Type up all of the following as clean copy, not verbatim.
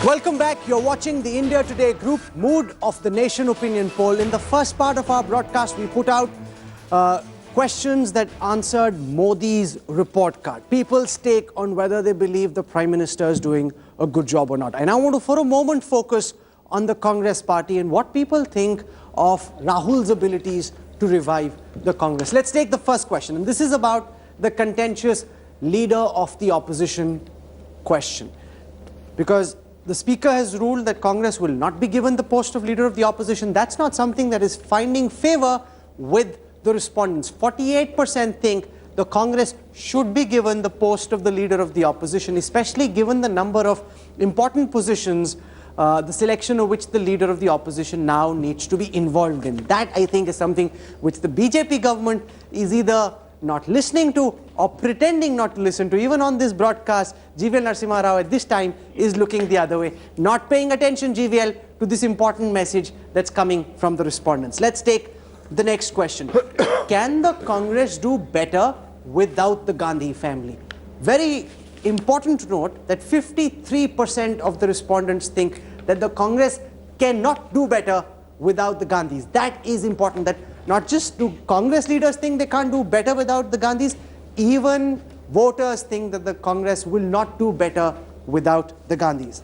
Welcome back. You're watching the India Today Group Mood of the Nation opinion poll. In the first part of our broadcast, we put out questions that answered Modi's report card. People's take on whether they believe the Prime Minister is doing a good job or not. And I want to, for a moment, focus on the Congress party and what people think of Rahul's abilities to revive the Congress. Let's take the first question. And this is about the contentious leader of the opposition question. Because the Speaker has ruled that Congress will not be given the post of leader of the opposition. That's not something that is finding favor with the respondents. 48% think the Congress should be given the post of the leader of the opposition, especially given the number of important positions, the selection of which the leader of the opposition now needs to be involved in. That, I think, is something which the BJP government is either not listening to or pretending not to listen to. Even on this broadcast, GVL Narasimha Rao at this time is looking the other way, not paying attention, GVL, to this important message that's coming from the respondents. Let's take the next question. Can the Congress do better without the Gandhi family? Very important to note that 53% of the respondents think that the Congress cannot do better without the Gandhis. That is important, that not just do Congress leaders think they can't do better without the Gandhis, even voters think that the Congress will not do better without the Gandhis.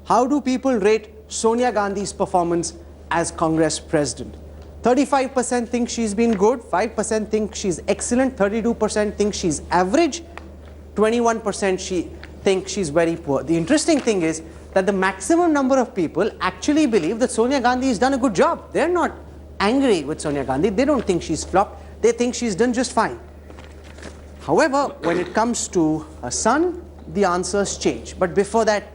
How do people rate Sonia Gandhi's performance as Congress president? 35% think she's been good, 5% think she's excellent, 32% think she's average, 21% think she's very poor. The interesting thing is that the maximum number of people actually believe that Sonia Gandhi has done a good job. They're not angry with Sonia Gandhi. They don't think she's flopped. They think she's done just fine. However, when it comes to her son, the answers change. But before that,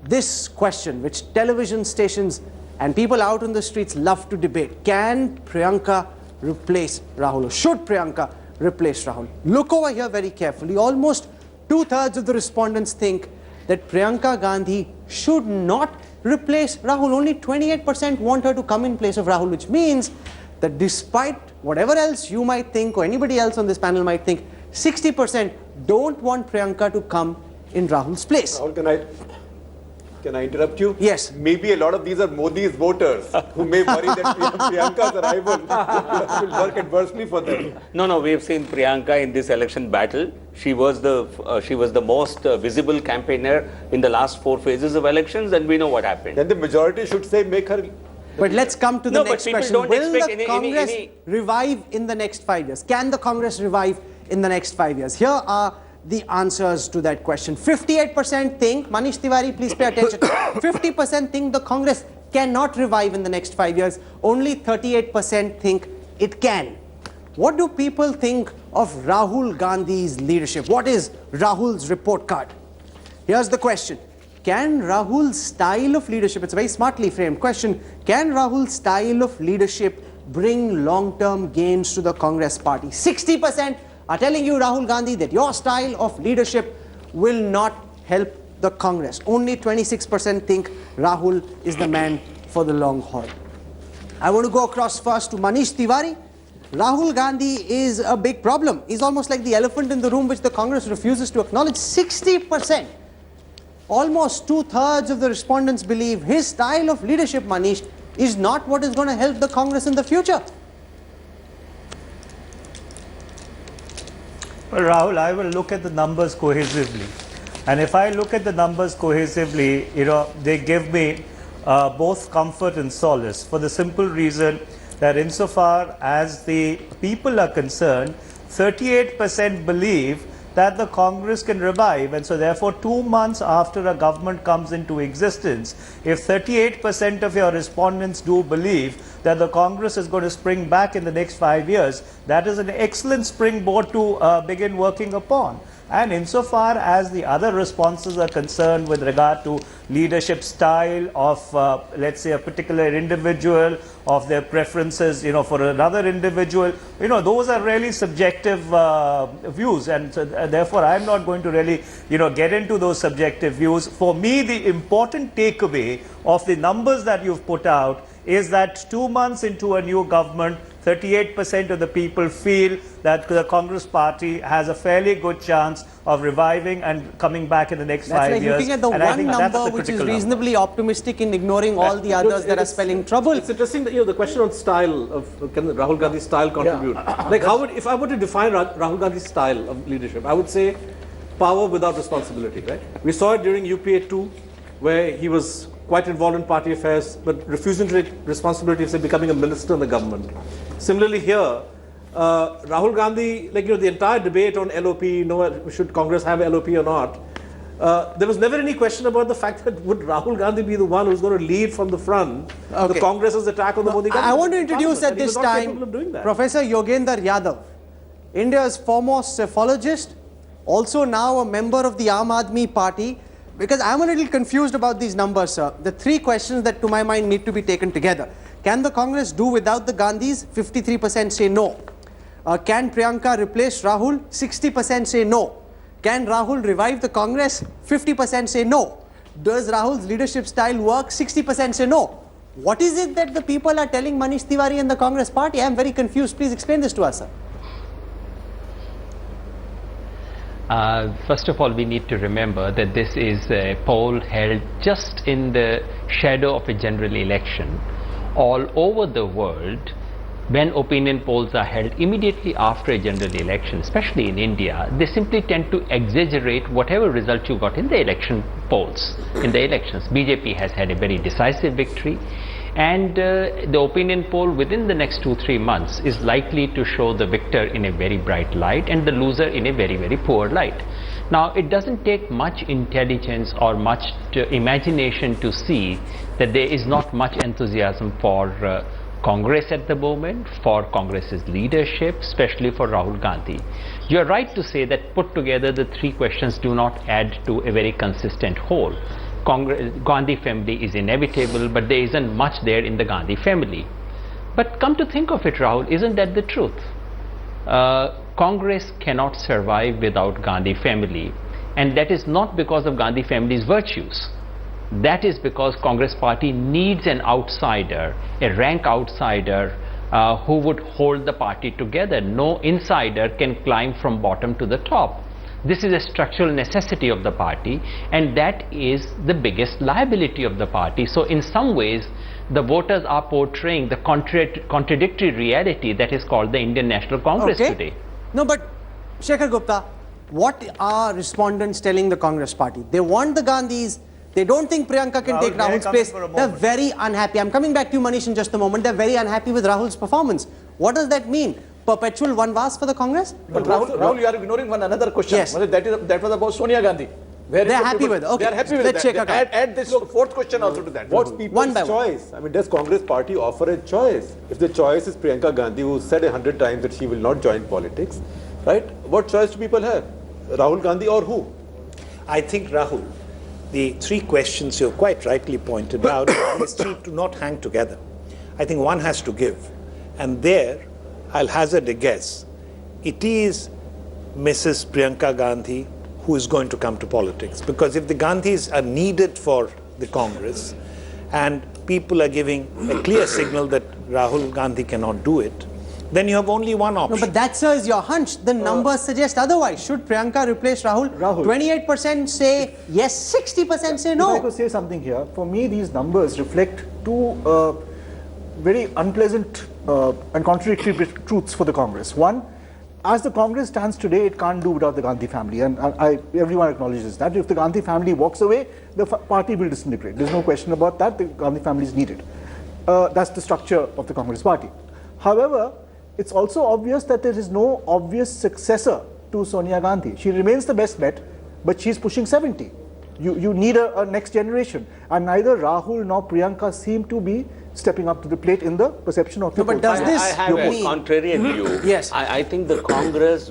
this question, which television stations and people out on the streets love to debate: can Priyanka replace Rahul? Or should Priyanka replace Rahul? Look over here very carefully. Almost 2/3 of the respondents think that Priyanka Gandhi should not replace Rahul. Only 28% want her to come in place of Rahul, which means that despite whatever else you might think or anybody else on this panel might think, 60% don't want Priyanka to come in Rahul's place. Rahul, can I interrupt you? Yes. Maybe a lot of these are Modi's voters who may worry that Priyanka's arrival will work adversely for them. No, we have seen Priyanka in this election battle. She was the most visible campaigner in the last 4 phases of elections, and we know what happened. Then the majority should say make her. But let's come to the next question. Don't Will expect the Congress revive in the next 5 years? Can the Congress revive in the next 5 years? Here are the answers to that question. 58% think, Manish Tiwari, please pay attention. 50% think the Congress cannot revive in the next 5 years. Only 38% think it can. What do people think of Rahul Gandhi's leadership? What is Rahul's report card? Here's the question. Can Rahul's style of leadership, it's a very smartly framed question, can Rahul's style of leadership bring long-term gains to the Congress party? 60% are telling you, Rahul Gandhi, that your style of leadership will not help the Congress. Only 26% think Rahul is the man for the long haul. I want to go across first to Manish Tiwari. Rahul Gandhi is a big problem. He's almost like the elephant in the room which the Congress refuses to acknowledge. 60%, almost 2/3 of the respondents believe his style of leadership, Manish, is not what is going to help the Congress in the future. Well, Rahul, I will look at the numbers cohesively. And if I look at the numbers cohesively, they give me both comfort and solace, for the simple reason that insofar as the people are concerned, 38% believe that the Congress can revive, and so therefore 2 months after a government comes into existence, if 38% of your respondents do believe that the Congress is going to spring back in the next 5 years, that is an excellent springboard to begin working upon. And insofar as the other responses are concerned with regard to leadership style of, let's say, a particular individual, of their preferences, for another individual, those are really subjective views. And so, therefore, I'm not going to really, get into those subjective views. For me, the important takeaway of the numbers that you've put out is that 2 months into a new government, 38% of the people feel that the Congress party has a fairly good chance of reviving and coming back in the next That's 5 like years. looking at the And I one think that's number the which is critical reasonably optimistic in ignoring all the others that are spelling trouble. It's interesting that the question on style of can Rahul Gandhi's style contribute? Like if I were to define Rahul Gandhi's style of leadership, I would say power without responsibility. Right? We saw it during UPA 2, where he was quite involved in party affairs, but refusing to take responsibility of say becoming a minister in the government. Similarly here, Rahul Gandhi, the entire debate on LOP, should Congress have LOP or not, there was never any question about the fact that would Rahul Gandhi be the one who's going to lead from the front the Congress's attack on the Modi government. I want to introduce at this time Professor Yogendra Yadav, India's foremost cephalogist, also now a member of the Aam Aadmi Party. Because I'm a little confused about these numbers, sir. The three questions that to my mind need to be taken together. Can the Congress do without the Gandhis? 53% say no. Can Priyanka replace Rahul? 60% say no. Can Rahul revive the Congress? 50% say no. Does Rahul's leadership style work? 60% say no. What is it that the people are telling Manish Tiwari and the Congress party? I'm very confused. Please explain this to us, sir. First of all, we need to remember that this is a poll held just in the shadow of a general election. All over the world, when opinion polls are held immediately after a general election, especially in India, they simply tend to exaggerate whatever result you got in the election polls. In the elections, BJP has had a very decisive victory, and the opinion poll within the next 2-3 months is likely to show the victor in a very bright light and the loser in a very, very poor light. Now, it doesn't take much intelligence or much imagination to see that there is not much enthusiasm for Congress at the moment, for Congress's leadership, especially for Rahul Gandhi. You are right to say that put together the three questions do not add to a very consistent whole. Gandhi family is inevitable, but there isn't much there in the Gandhi family. But come to think of it, Rahul, isn't that the truth? Congress cannot survive without Gandhi family, and that is not because of Gandhi family's virtues. That is because Congress party needs an outsider, a rank outsider who would hold the party together. No insider can climb from bottom to the top. This is a structural necessity of the party, and that is the biggest liability of the party. So in some ways, the voters are portraying the contradictory reality that is called the Indian National Congress today. No, but Shekhar Gupta, what are respondents telling the Congress party? They want the Gandhis. They don't think Priyanka can take Rahul's place. They're very unhappy. I'm coming back to you, Manish, in just a moment. They're very unhappy with Rahul's performance. What does that mean? Perpetual vanvas for the Congress? But Rahul, you are ignoring another question. Yes. That was about Sonia Gandhi. They're happy with it. Okay. They are happy with Let's that. Add this fourth question also to that. What's people's choice? I mean, does Congress party offer a choice? If the choice is Priyanka Gandhi, who said 100 times that she will not join politics, right? What choice do people have? Rahul Gandhi or who? I think, Rahul, the three questions you quite rightly pointed out, these three do not hang together. I think one has to give. And there, I'll hazard a guess. It is Mrs. Priyanka Gandhi who is going to come to politics. Because if the Gandhis are needed for the Congress and people are giving a clear signal that Rahul Gandhi cannot do it, then you have only one option. No, but that, sir, is your hunch. The numbers suggest otherwise. Should Priyanka replace Rahul? 28% say yes, 60% say no. If I could say something here, for me these numbers reflect two very unpleasant and contradictory truths for the Congress. One, as the Congress stands today, it can't do without the Gandhi family, and everyone acknowledges that. If the Gandhi family walks away, the party will disintegrate. There's no question about that. The Gandhi family is needed. That's the structure of the Congress party. However, it's also obvious that there is no obvious successor to Sonia Gandhi. She remains the best bet, but she's pushing 70. You need a next generation, and neither Rahul nor Priyanka seem to be stepping up to the plate in the perception of people. But does this I have a contrarian view. Yes. I think the Congress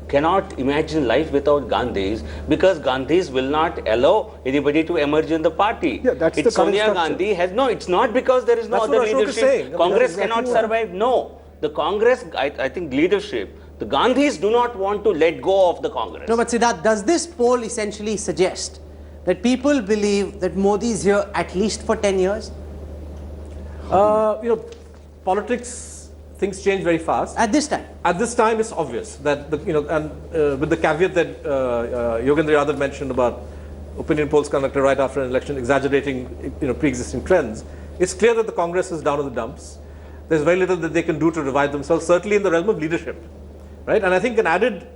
cannot imagine life without Gandhis, because Gandhis will not allow anybody to emerge in the party. Yeah, that's it's the current Sonia structure. Gandhi has no. It's not because there is no That's other what Ashok is leadership. saying. Congress That's cannot exactly survive. No, the Congress. I think leadership. The Gandhis do not want to let go of the Congress. No, but Siddharth, does this poll essentially suggest that people believe that Modi is here at least for 10 years? Politics things change very fast. At this time? At this time, it's obvious that, with the caveat that Yogendra Yadav mentioned about opinion polls conducted right after an election exaggerating, pre-existing trends, it's clear that the Congress is down in the dumps. There's very little that they can do to revive themselves, certainly in the realm of leadership, right? And I think an added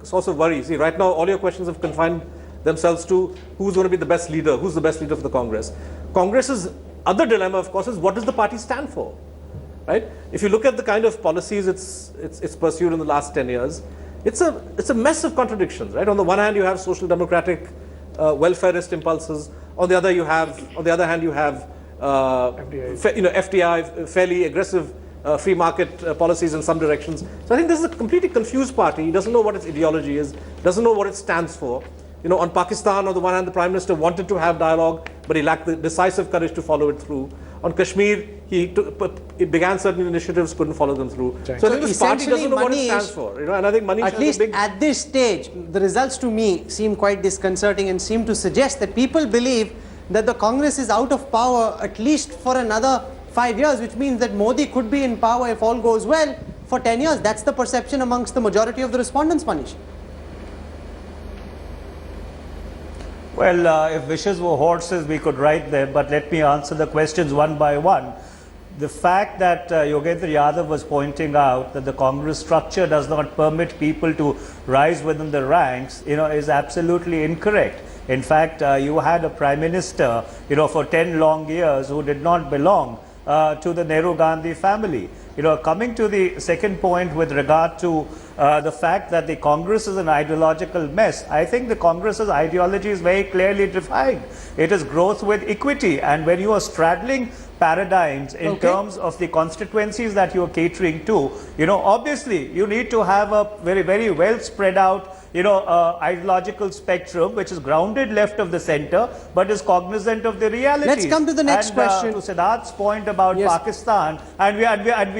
source of worry, see, right now all your questions have confined themselves to who's going to be the best leader, who's the best leader for the Congress. Congress's other dilemma, of course, is what does the party stand for, right? If you look at the kind of policies it's pursued in the last 10 years, it's a mess of contradictions, right? On the one hand, you have social democratic, welfarist impulses. On the other hand, you have FDI, fairly aggressive free market policies in some directions. So I think this is a completely confused party. He doesn't know what its ideology is, doesn't know what it stands for. On Pakistan, on the one hand, the Prime Minister wanted to have dialogue, but he lacked the decisive courage to follow it through. On Kashmir, he began certain initiatives, couldn't follow them through. So I think this party doesn't know what it stands for. And I think Manish at least at this stage, the results to me seem quite disconcerting and seem to suggest that people believe that the Congress is out of power at least for another 5 years, which means that Modi could be in power, if all goes well, for 10 years. That's the perception amongst the majority of the respondents, Manish. Well, if wishes were horses, we could ride them, but let me answer the questions one by one. The fact that Yogendra Yadav was pointing out that the Congress structure does not permit people to rise within the ranks, is absolutely incorrect. In fact, you had a Prime Minister, for 10 long years who did not belong to the Nehru-Gandhi family. Coming to the second point with regard to the fact that the Congress is an ideological mess, I think the Congress's ideology is very clearly defined. It is growth with equity, and when you are straddling paradigms in terms of the constituencies that you are catering to, obviously you need to have a very, very well spread out ideological spectrum which is grounded left of the center but is cognizant of the realities. Let's come to the next question. To Siddharth's point about Pakistan, and we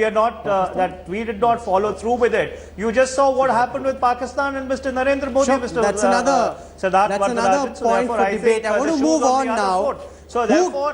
are not that we did not follow through with it. You just saw what happened with Pakistan and Mr. Narendra Modi. Sure, Mr. that's another point for debate. I want to move on now. So therefore,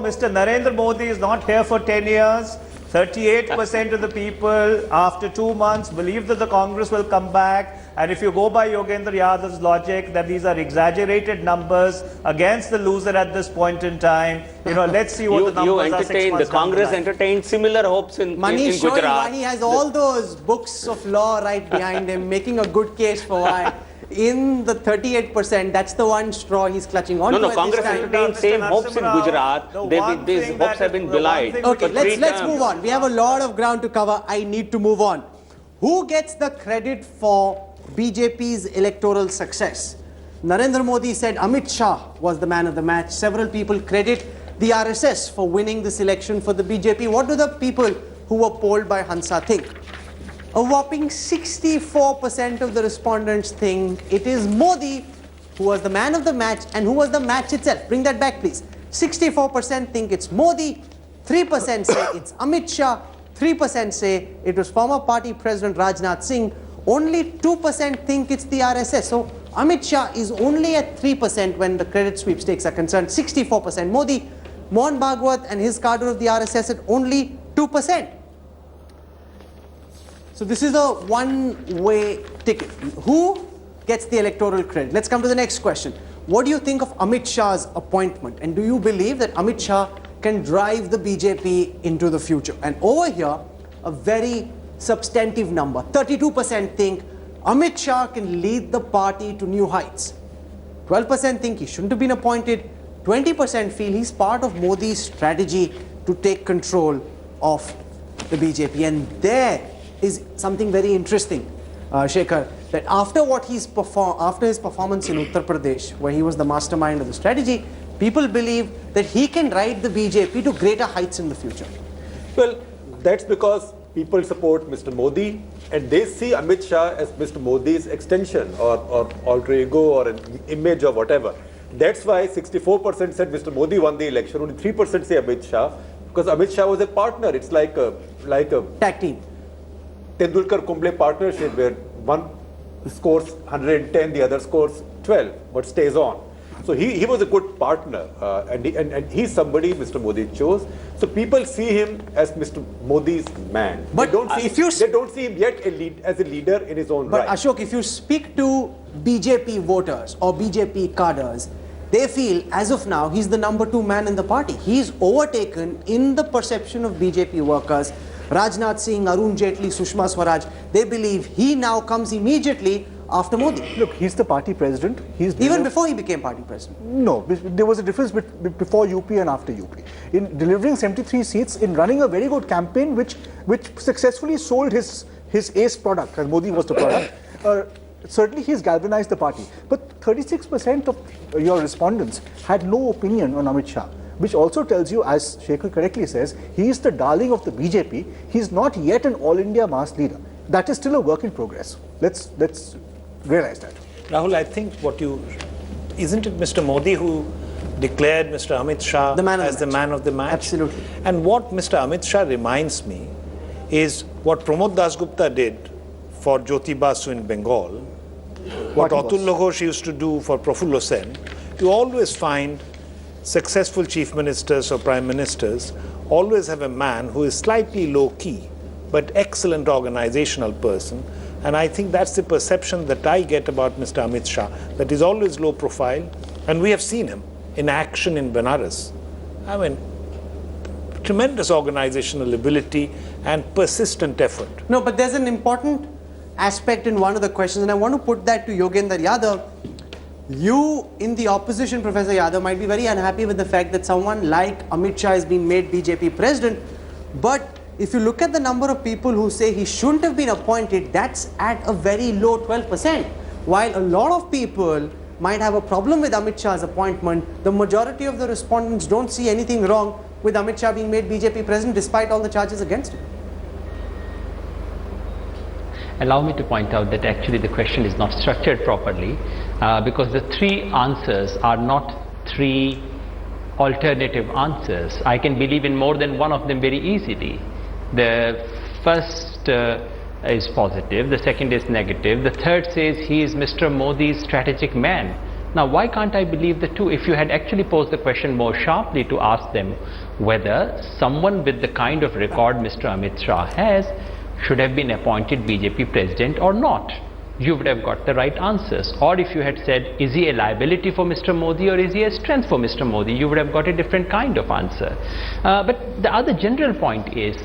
Mr. Narendra Modi is not here for 10 years. 38% of the people after 2 months believe that the Congress will come back. And if you go by Yogendra Yadav's logic that these are exaggerated numbers against the loser at this point in time, let's see what the numbers are 6 months The Congress entertained similar hopes in Gujarat. He has all those books of law right behind him, making a good case for why. In the 38%, that's the one straw he's clutching on. No, Congress entertained same hopes in Gujarat. These hopes have been belied. Okay, let's move on. We have a lot of ground to cover. I need to move on. Who gets the credit for BJP's electoral success? Narendra Modi said Amit Shah was the man of the match. Several people credit the RSS for winning this election for the BJP. What do the people who were polled by Hansa think? A whopping 64% of the respondents think it is Modi who was the man of the match and who was the match itself. Bring that back, please. 64% think it's Modi, 3% say it's Amit Shah, 3% say it was former party president Rajnath Singh, only 2% think it's the RSS. So Amit Shah is only at 3% when the credit sweepstakes are concerned, 64% Modi. Mohan Bhagwat and his cadre of the RSS at only 2%. So this is a one-way ticket. Who gets the electoral credit? Let's come to the next question. What do you think of Amit Shah's appointment? And do you believe that Amit Shah can drive the BJP into the future? And over here, a very substantive number. 32% think Amit Shah can lead the party to new heights. 12% think he shouldn't have been appointed. 20% feel he's part of Modi's strategy to take control of the BJP. And there is something very interesting, Shekhar, that after his performance in Uttar Pradesh, where he was the mastermind of the strategy, people believe that he can ride the BJP to greater heights in the future. Well, that's because people support Mr. Modi and they see Amit Shah as Mr. Modi's extension or alter ego or an image or whatever. That's why 64% said Mr. Modi won the election, only 3% say Amit Shah, because Amit Shah was a partner. It's like a tag team. Tendulkar-Kumble partnership where one scores 110, the other scores 12, but stays on. So he was a good partner, and he's somebody Mr. Modi chose. So people see him as Mr. Modi's man. But they don't see, if you they don't see him yet as a leader in his own But right. Ashok, if you speak to BJP voters or BJP cadres, they feel as of now he's the number 2 man in the party. He's overtaken in the perception of BJP workers. Rajnath Singh, Arun Jaitley, Sushma Swaraj, they believe he now comes immediately after Modi. Look, he's the party president. Even before he became party president. No, there was a difference before UP and after UP. In delivering 73 seats, in running a very good campaign which successfully sold his ace product, and Modi was the product, certainly he's galvanized the party. But 36% of your respondents had no opinion on Amit Shah, which also tells you, as Shekhar correctly says, he is the darling of the BJP. He's not yet an all-India mass leader. That is still a work in progress. Let's realize that. Rahul, I think isn't it Mr. Modi who declared Mr. Amit Shah as the man of the match? Absolutely. And what Mr. Amit Shah reminds me is what Pramod Dasgupta did for Jyoti Basu in Bengal, what Atul Ghosh used to do for Prafullo Sen. You always find successful chief ministers or prime ministers always have a man who is slightly low-key, but excellent organizational person. And I think that's the perception that I get about Mr. Amit Shah, that he's always low profile. And we have seen him in action in Benares. I mean, tremendous organizational ability and persistent effort. No, but there's an important aspect in one of the questions, and I want to put that to Yogendra Yadav. You, in the opposition, Professor Yadav, might be very unhappy with the fact that someone like Amit Shah has been made BJP president, but if you look at the number of people who say he shouldn't have been appointed, that's at a very low 12%. While a lot of people might have a problem with Amit Shah's appointment, the majority of the respondents don't see anything wrong with Amit Shah being made BJP president despite all the charges against him. Allow me to point out that actually the question is not structured properly because the 3 answers are not 3 alternative answers. I can believe in more than one of them very easily. The first is positive, the second is negative, the third says he is Mr. Modi's strategic man. Now why can't I believe the 2? If you had actually posed the question more sharply to ask them whether someone with the kind of record Mr. Amit Shah has should have been appointed BJP president or not, you would have got the right answers. Or if you had said, is he a liability for Mr. Modi or is he a strength for Mr. Modi, you would have got a different kind of answer. But the other general point is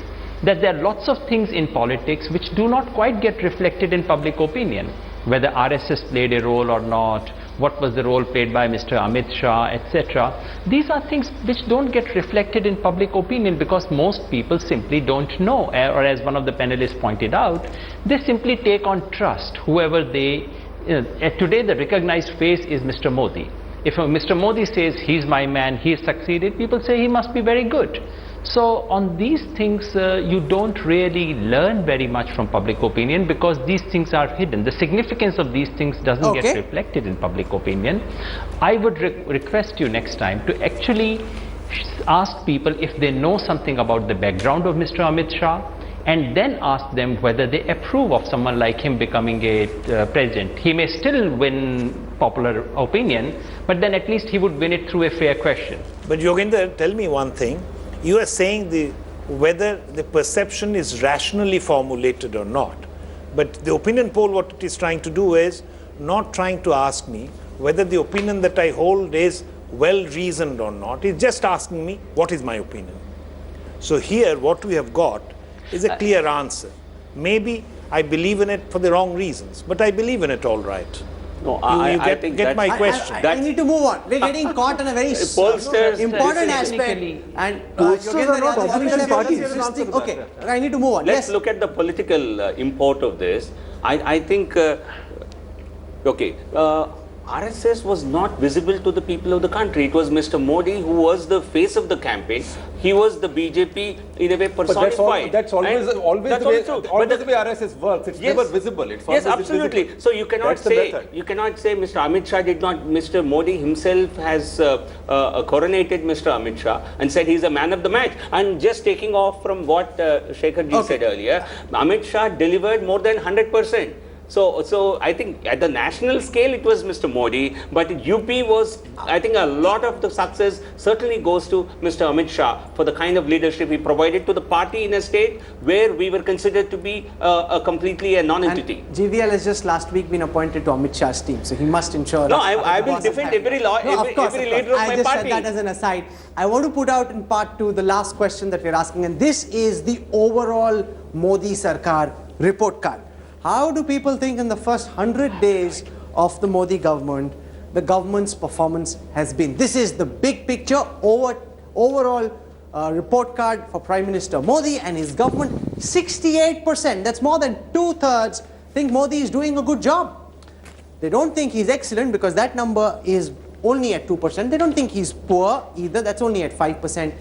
that there are lots of things in politics which do not quite get reflected in public opinion. Whether RSS played a role or not, what was the role played by Mr. Amit Shah, etc. These are things which don't get reflected in public opinion because most people simply don't know, or as one of the panelists pointed out, they simply take on trust whoever they, today the recognized face is Mr. Modi. If Mr. Modi says he's my man, he's succeeded, people say he must be very good. So on these things you don't really learn very much from public opinion because these things are hidden. The significance of these things doesn't get reflected in public opinion. I would request you next time to actually ask people if they know something about the background of Mr. Amit Shah and then ask them whether they approve of someone like him becoming a president. He may still win popular opinion, but then at least he would win it through a fair question. But Yogendra, tell me one thing. You are saying whether the perception is rationally formulated or not. But the opinion poll, what it is trying to do is not trying to ask me whether the opinion that I hold is well reasoned or not. It's just asking me what is my opinion. So here what we have got is a clear answer. Maybe I believe in it for the wrong reasons, but I believe in it all right. No, I think get my question. I need to move on. We're getting caught in a very important aspect. And are not opposition parties. Okay, I need to move on. Let's look at the political import of this. I think, RSS was not visible to the people of the country. It was Mr. Modi who was the face of the campaign. He was the BJP in a way personified. But that's always the way RSS works. It's never visible. It's always absolutely. invisible. So you cannot say Mr. Amit Shah did not. Mr. Modi himself has coronated Mr. Amit Shah and said he's a man of the match. And just taking off from what Shekhar ji said earlier, Amit Shah delivered more than 100%. So I think at the national scale it was Mr. Modi, but UP was, I think a lot of the success certainly goes to Mr. Amit Shah for the kind of leadership he provided to the party in a state where we were considered to be completely a non-entity. And GVL has just last week been appointed to Amit Shah's team, so he must ensure. No, I will defend every law, every leader of my I just party. said that as an aside. I want to put out in part two the last question that we're asking, and this is the overall Modi Sarkar report card. How do people think in the first 100 days of the Modi government, the government's performance has been? This is the big picture, overall report card for Prime Minister Modi and his government. 68%, that's more than 2/3, think Modi is doing a good job. They don't think he's excellent because that number is only at 2%. They don't think he's poor either, that's only at 5%.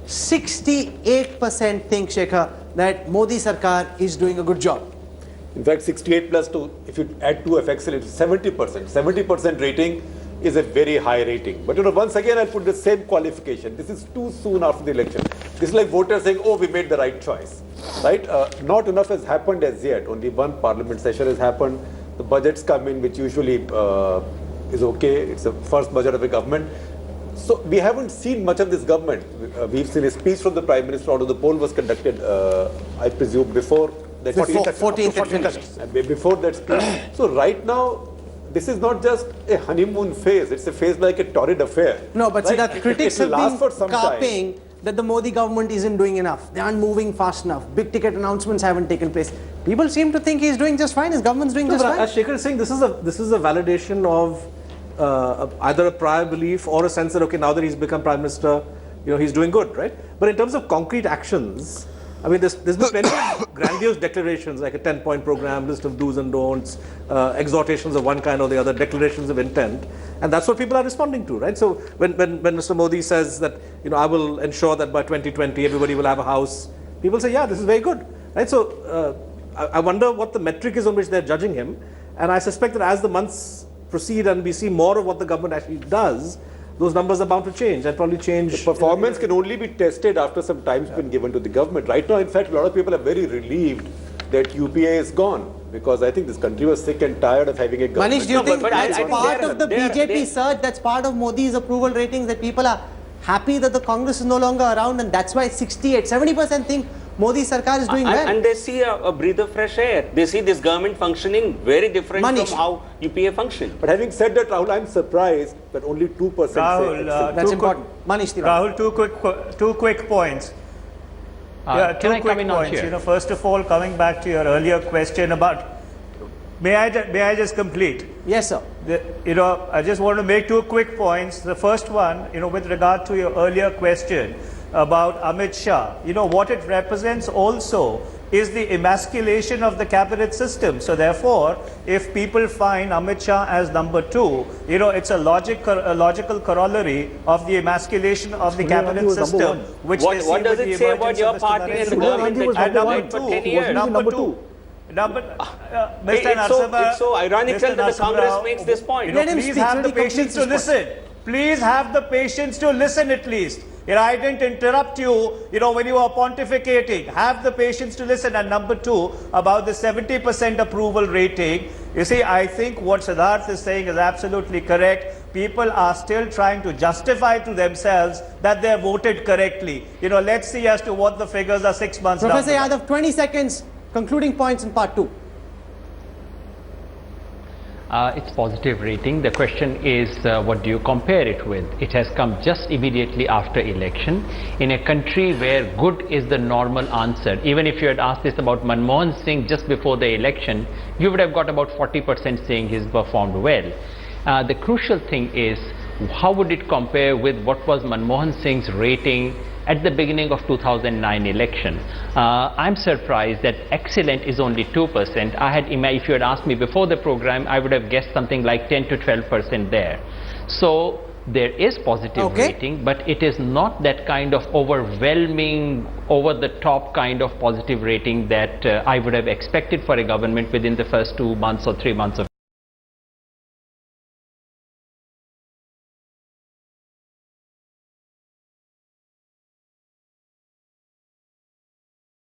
68% think, Shekhar, that Modi Sarkar is doing a good job. In fact, 68 plus 2, if you add 2 of excellence, it's 70%. 70% rating is a very high rating. But once again, I'll put the same qualification. This is too soon after the election. This is like voters saying, oh, we made the right choice. Right? Not enough has happened as yet. Only one parliament session has happened. The budgets come in, which usually is okay. It's the first budget of a government. So we haven't seen much of this government. We've seen a speech from the Prime Minister, although the poll was conducted, I presume, before that 14th and 15th. before that speech. So right now, this is not just a honeymoon phase. It's a phase like a torrid affair. No, but see, right? the critics It will have last for been some carping time. that the Modi government isn't doing enough. They aren't moving fast enough. Big ticket announcements haven't taken place. People seem to think he's doing just fine. His government's doing just fine. As Shekhar is saying, this is a validation of either a prior belief or a sense that, okay, now that he's become Prime Minister, he's doing good, right? But in terms of concrete actions, I mean, there's been plenty of grandiose declarations, like a 10-point program, list of do's and don'ts, exhortations of one kind or the other, declarations of intent, and that's what people are responding to, right? So when Mr. Modi says that, I will ensure that by 2020 everybody will have a house, people say, yeah, this is very good, right? So I wonder what the metric is on which they're judging him, and I suspect that as the months proceed and we see more of what the government actually does, those numbers are bound to change and probably change. The performance can only be tested after some time's been given to the government. Right now, in fact, a lot of people are very relieved that UPA is gone, because I think this country was sick and tired of having a government. Manish, do you think but I that's think part of the BJP surge, that's part of Modi's approval ratings, that people are happy that the Congress is no longer around, and that's why 70% think Modi Sarkar is doing well. And they see a breath of fresh air. They see this government functioning very different Manish. from how UPA functioned. But having said that, Rahul, I'm surprised that only 2% say Rahul, excellent. That's important. Manish, Rahul, two quick points. Can I come in on here? First of all, coming back to your earlier question about, may I just complete? Yes, sir. I just want to make 2 quick points. The first one, with regard to your earlier question about Amit Shah, what it represents also is the emasculation of the cabinet system. So therefore, if people find Amit Shah as number 2, it's a logical corollary of the emasculation of the cabinet system. Which What does it say about your party and the government that you number did for 10 years? Number two. It's so ironical that the Congress makes this point. Let him Please speak, have let the him complete patience to his listen. Please have the patience to listen at least. I didn't interrupt you, when you were pontificating. Have the patience to listen. And number 2, about the 70% approval rating. You see, I think what Siddharth is saying is absolutely correct. People are still trying to justify to themselves that they voted correctly. Let's see as to what the figures are 6 months down Professor the line. Yadav, 20 seconds, concluding points in part 2. It's positive rating. The question is, what do you compare it with? It has come just immediately after election in a country where good is the normal answer. Even if you had asked this about Manmohan Singh just before the election, you would have got about 40% saying he's performed well. The crucial thing is, how would it compare with what was Manmohan Singh's rating at the beginning of 2009 election? I'm surprised that excellent is only 2%. If you had asked me before the program, I would have guessed something like 10 to 12% there. So there is positive rating, but it is not that kind of overwhelming, over the top kind of positive rating that I would have expected for a government within the first 2 months or 3 months of